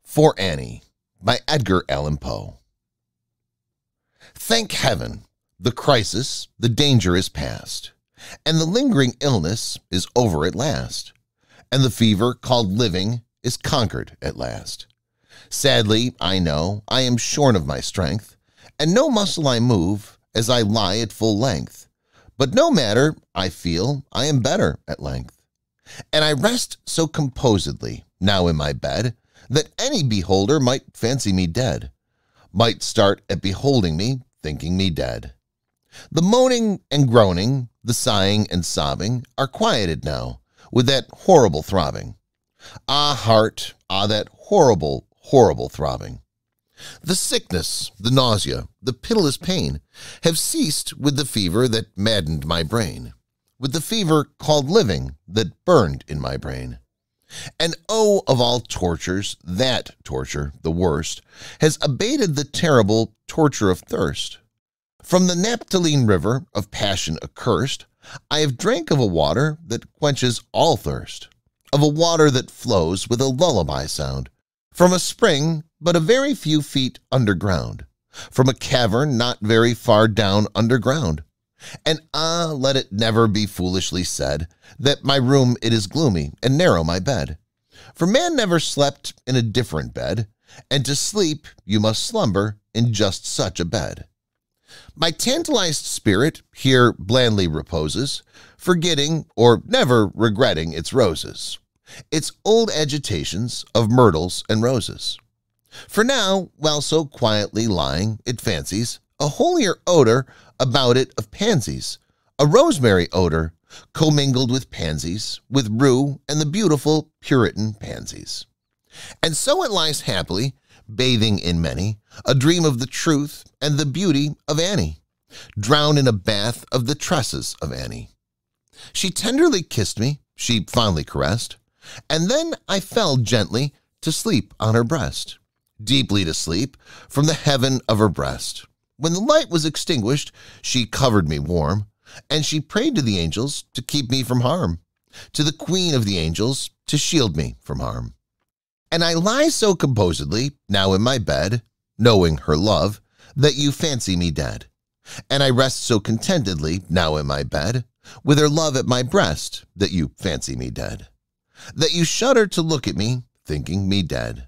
For Annie by Edgar Allan Poe. Thank heaven, the crisis, the danger is past, and the lingering illness is over at last, and the fever called living is conquered at last. Sadly, I know I am shorn of my strength, and no muscle I move as I lie at full length. But no matter, I feel I am better at length, and I rest so composedly now in my bed that any beholder might fancy me dead, might start at beholding me, thinking me dead. The moaning and groaning, the sighing and sobbing are quieted now with that horrible throbbing. Ah, heart, ah, that horrible, horrible throbbing. The sickness, the nausea, the pitiless pain have ceased with the fever that maddened my brain, with the fever called living that burned in my brain. And oh, of all tortures, that torture, the worst, has abated the terrible torture of thirst. From the Naphthaline river of passion accursed, I have drank of a water that quenches all thirst, of a water that flows with a lullaby sound, from a spring but a very few feet underground, from a cavern not very far down underground. And ah, let it never be foolishly said that my room it is gloomy and narrow my bed. For man never slept in a different bed, and to sleep you must slumber in just such a bed. My tantalized spirit here blandly reposes, forgetting or never regretting its roses, its old agitations of myrtles and roses. For now, while so quietly lying, it fancies a holier odor about it of pansies, a rosemary odor commingled with pansies, with rue and the beautiful Puritan pansies. And so it lies happily, bathing in many a dream of the truth and the beauty of Annie, drowned in a bath of the tresses of Annie. She tenderly kissed me, she fondly caressed, and then I fell gently to sleep on her breast, deeply to sleep from the heaven of her breast. When the light was extinguished, she covered me warm, and she prayed to the angels to keep me from harm, to the queen of the angels to shield me from harm. And I lie so composedly now in my bed, knowing her love, that you fancy me dead. And I rest so contentedly now in my bed, with her love at my breast, that you fancy me dead, that you shudder to look at me, thinking me dead.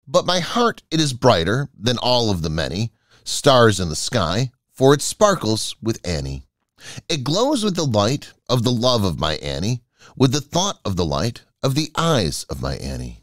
But my heart it is brighter than all of the many stars in the sky, for it sparkles with Annie. It glows with the light of the love of my Annie, with the thought of the light of the eyes of my Annie.